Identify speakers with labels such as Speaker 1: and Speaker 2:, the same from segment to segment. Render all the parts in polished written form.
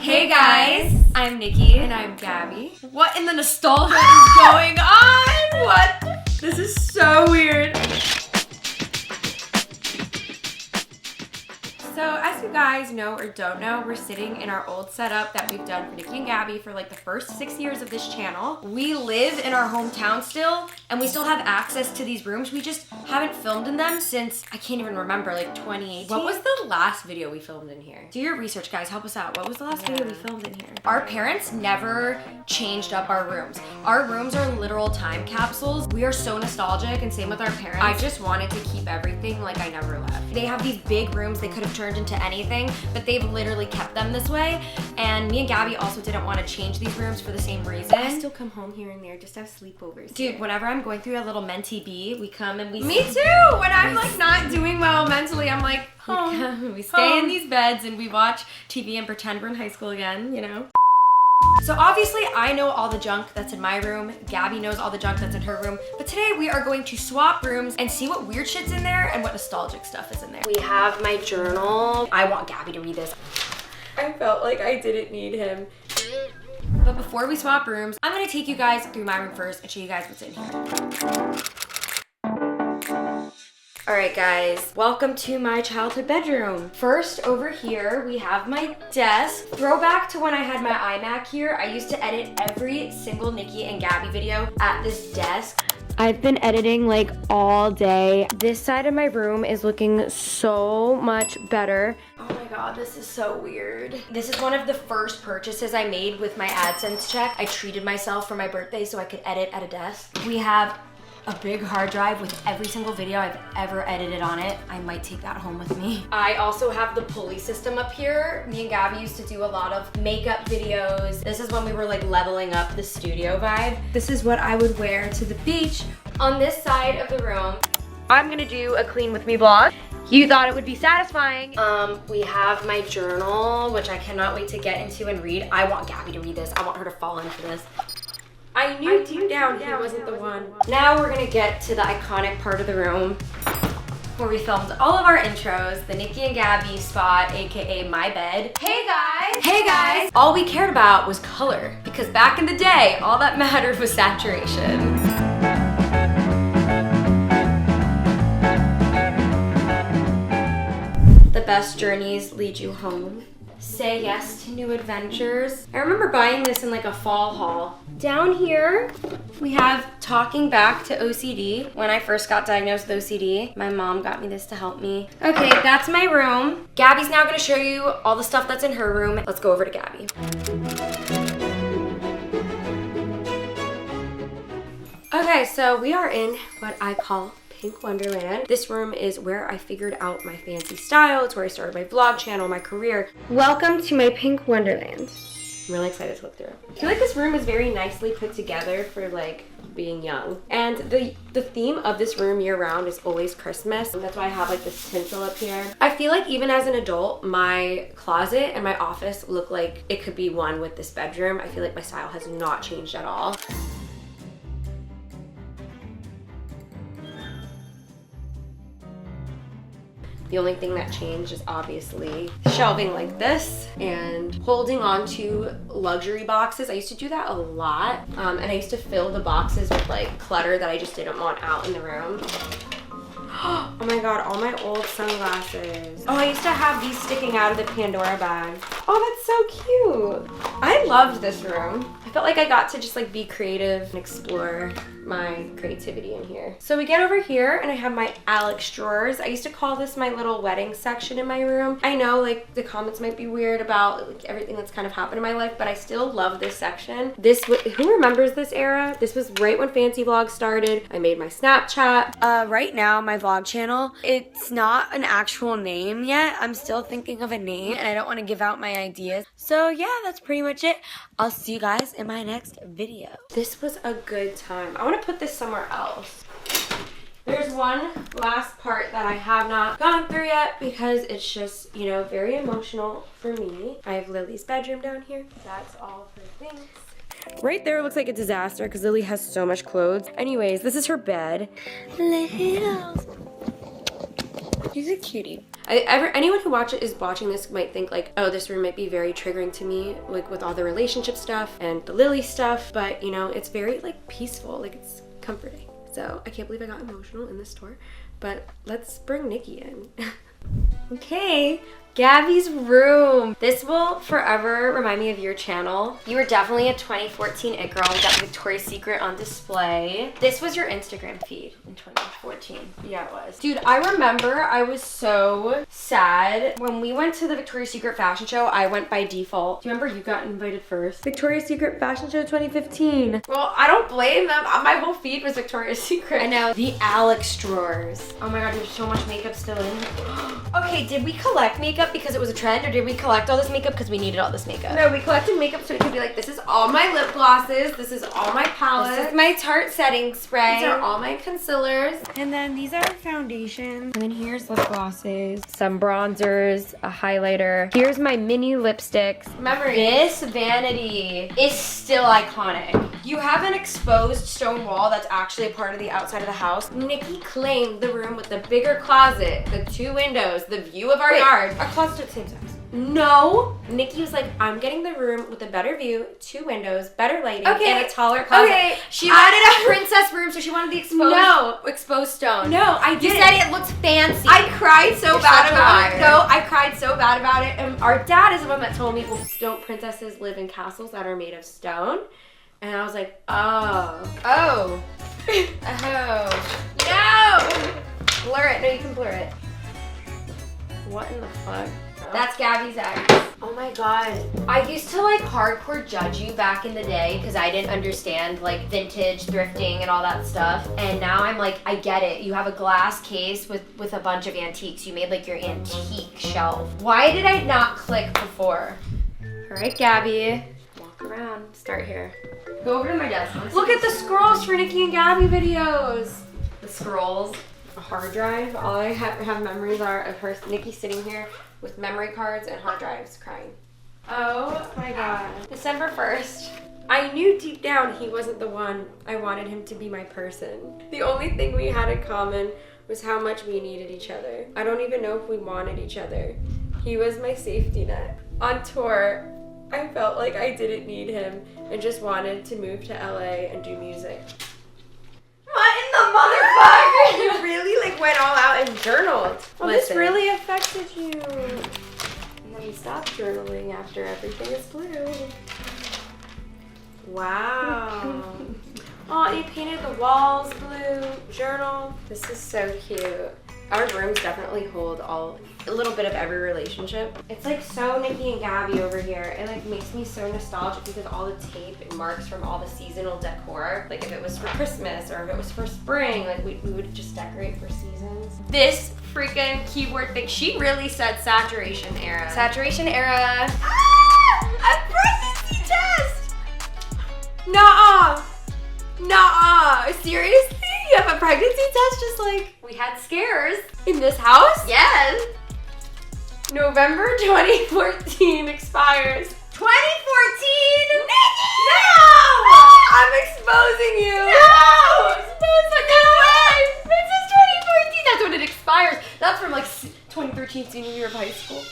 Speaker 1: Hey guys, I'm Nikki.
Speaker 2: And I'm Gaby.
Speaker 1: What in the nostalgia is going on? What? This is so weird.
Speaker 2: So as you guys know or don't know, we're sitting in our old setup that we've done for Nikki and Gaby for like the first 6 years of this channel. We live in our hometown still, and we still have access to these rooms. We just haven't filmed in them since, I can't even remember, like 2018.
Speaker 1: What was the last video we filmed in here?
Speaker 2: Do your research, guys. Help us out. What was the last video we filmed in here? Our parents never changed up our rooms. Our rooms are literal time capsules. We are so nostalgic, and same with our parents. I just wanted to keep everything like I never left. They have these big rooms they could have turned into anything, but they've literally kept them this way. And me and Gaby also didn't want to change these rooms for the same reason.
Speaker 1: I still come home here and there just to have sleepovers.
Speaker 2: Dude, whenever I'm going through a little mentee bee, we come and we
Speaker 1: Me too! When I'm like not doing well mentally, I'm like, home.
Speaker 2: We stay in these beds and we watch TV and pretend we're in high school again, you know? So obviously I know all the junk that's in my room, Gaby knows all the junk that's in her room, but today we are going to swap rooms and see what weird shit's in there and what nostalgic stuff is in there. We have my journal. I want Gaby to read this.
Speaker 1: I felt like I didn't need him.
Speaker 2: But before we swap rooms, I'm gonna take you guys through my room first and show you guys what's in here. Alright guys, welcome to my childhood bedroom. First, over here, we have my desk. Throwback to when I had my iMac here, I used to edit every single Nikki and Gaby video at this desk. I've been editing like all day. This side of my room is looking so much better. Oh my god, this is so weird. This is one of the first purchases I made with my AdSense check. I treated myself for my birthday so I could edit at a desk. We have a big hard drive with every single video I've ever edited on it. I might take that home with me. I also have the pulley system up here. Me and Gaby used to do a lot of makeup videos. This is when we were like leveling up the studio vibe. This is what I would wear to the beach. On this side of the room, I'm gonna do a clean with me vlog. You thought it would be satisfying. We have my journal, which I cannot wait to get into and read. I want Gaby to read this. I want her to fall into this.
Speaker 1: I knew deep down he wasn't the one.
Speaker 2: Now we're gonna get to the iconic part of the room where we filmed all of our intros, the Nikki and Gaby spot, aka my bed. Hey guys! Hey guys! All we cared about was color, because back in the day, all that mattered was saturation. The best journeys lead you home. Say yes to new adventures. I remember buying this in like a fall haul. Down here, we have Talking Back to OCD. When I first got diagnosed with OCD, my mom got me this to help me. Okay, that's my room. Gaby's now gonna show you all the stuff that's in her room. Let's go over to Gaby. Okay, so we are in what I call Pink Wonderland. This room is where I figured out my fancy style. It's where I started my vlog channel, my career. Welcome to my Pink Wonderland. I'm really excited to look through. I feel like this room is very nicely put together for like being young. And the theme of this room year round is always Christmas. And that's why I have like this tinsel up here. I feel like even as an adult, my closet and my office look like it could be one with this bedroom. I feel like my style has not changed at all. The only thing that changed is obviously shelving like this and holding on to luxury boxes. I used to do that a lot, and I used to fill the boxes with like clutter that I just didn't want out in the room. Oh my god, all my old sunglasses. Oh, I used to have these sticking out of the Pandora bag. Oh, that's so cute. I loved this room. I felt like I got to just like be creative and explore my creativity in here. So we get over here and I have my Alex drawers. I used to call this my little wedding section in my room. I know like the comments might be weird about like everything that's kind of happened in my life, but I still love this section. Who remembers this era? This was right when Fancy Vlog started. I made my Snapchat. Right now my vlog channel, it's not an actual name yet. I'm still thinking of a name and I don't want to give out my ideas. So yeah, that's pretty much it. I'll see you guys in my next video. This was a good time. I want to put this somewhere else. There's one last part that I have not gone through yet because it's just, you know, very emotional for me. I have Lily's bedroom down here. That's all of her things. Right there looks like a disaster because Lily has so much clothes. Anyways, this is her bed. You
Speaker 1: He's a cutie.
Speaker 2: Anyone who is watching this might think like, oh, this room might be very triggering to me, like with all the relationship stuff and the Lily stuff, but you know, it's very like peaceful, like it's comforting. So I can't believe I got emotional in this store, but let's bring Nikki in. Okay, Gaby's room. This will forever remind me of your channel. You were definitely a 2014 it girl. We got Victoria's Secret on display. This was your Instagram feed in 2014. Yeah, it was. Dude, I remember I was so sad. When we went to the Victoria's Secret fashion show, I went by default. Do you remember you got invited first? Victoria's Secret fashion show 2015. Well, I don't blame them. My whole feed was Victoria's Secret. I know. The Alex drawers. Oh my god, there's so much makeup still in here. Okay, did we collect makeup because it was a trend, or did we collect all this makeup because we needed all this makeup? No, we collected makeup so we could be like, this is all my lip glosses, this is all my palettes, this is my Tarte setting spray, these are all my concealers, and then these are foundations, and then here's lip glosses, some bronzers, a highlighter. Here's my mini lipsticks. Remember, this vanity is still iconic. You have an exposed stone wall that's actually a part of the outside of the house. Nikki claimed the room with the bigger closet, the 2 windows, the view of our yard. Our closet's at the same size. No. Nikki was like, I'm getting the room with a better view, 2 windows, better lighting, and a taller closet. Okay. She wanted a princess room, so she wanted the exposed stone. No, I didn't. You said it looked fancy. I cried so bad about it. No, I cried so bad about it. And our dad is the one that told me, well, don't princesses live in castles that are made of stone? And I was like, oh. Oh. Oh. No! Blur it. No, you can blur it. What in the fuck? That's Gaby's ex. Oh my god. I used to like hardcore judge you back in the day because I didn't understand like vintage thrifting and all that stuff. And now I'm like, I get it. You have a glass case with a bunch of antiques. You made like your antique shelf. Why did I not click before? All right, Gaby. Walk around. Start here. Go over to my desk. Look at the scrolls for Nikki and Gaby videos. The scrolls. A hard drive. All I have memories are of her, Nikki sitting here with memory cards and hard drives crying. Oh my god. December 1st. I knew deep down he wasn't the one. I wanted him to be my person. The only thing we had in common was how much we needed each other. I don't even know if we wanted each other. He was my safety net. On tour, I felt like I didn't need him and just wanted to move to LA and do music. What in the motherfucker? You really like went all out and journaled. Well, this really affected you. And then you stopped journaling after everything is blue. Wow. Oh, you painted the walls blue. Journal. This is so cute. Our rooms definitely hold a little bit of every relationship. It's like so Nikki and Gaby over here. It like makes me so nostalgic because all the tape and marks from all the seasonal decor. Like if it was for Christmas or if it was for spring, like we would just decorate for seasons. This freaking keyboard thing, she really said saturation era. Saturation era. Ah! A pregnancy test! Nuh-uh. Nuh-uh. Seriously? You have a pregnancy test just like we had scares in this house? Yes. November 2014 expires. 2014? Nikki! No! I'm exposing you. No! Exposing you. This is 2014. That's when it expires. That's from like 2013 senior year of high school.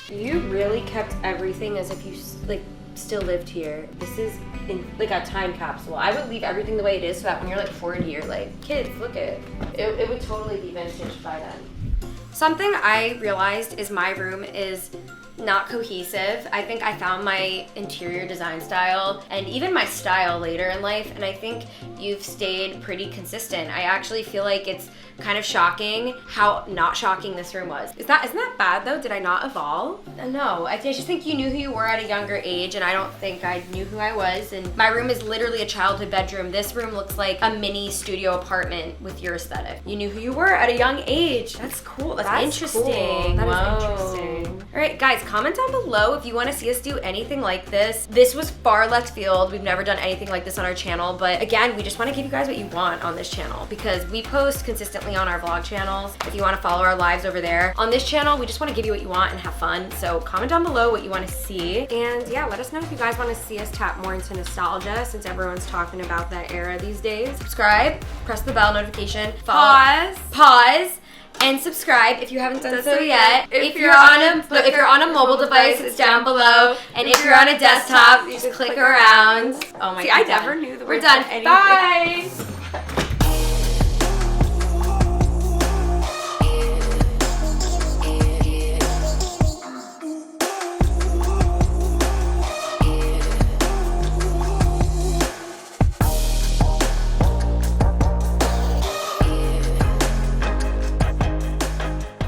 Speaker 2: You really kept everything as if you like still lived here. This is in like a time capsule. I would leave everything the way it is so that when you're like 40, you're like, kids, look at it. It would totally be vintage by then. Something I realized is my room is not cohesive. I think I found my interior design style and even my style later in life, and I think you've stayed pretty consistent. I actually feel like it's kind of shocking how not shocking this room was. Isn't that bad though? Did I not evolve? No, I just think you knew who you were at a younger age, and I don't think I knew who I was. And my room is literally a childhood bedroom. This room looks like a mini studio apartment with your aesthetic. You knew who you were at a young age. That's cool. That's interesting. Cool. That is interesting. All right, guys, comment down below if you want to see us do anything like this. This was far left field. We've never done anything like this on our channel, but again, we just want to give you guys what you want on this channel because we post consistently on our vlog channels. If you want to follow our lives over there. On this channel, we just want to give you what you want and have fun. So comment down below what you want to see. And yeah, let us know if you guys want to see us tap more into nostalgia since everyone's talking about that era these days. Subscribe, press the bell notification, follow, pause, And subscribe if you haven't done so yet. If you're on a mobile device, it's down below. And if you're on a desktop, you just click around. Oh my god.
Speaker 1: See, I never knew the
Speaker 2: We're
Speaker 1: word
Speaker 2: done.
Speaker 1: for anything.
Speaker 2: Bye.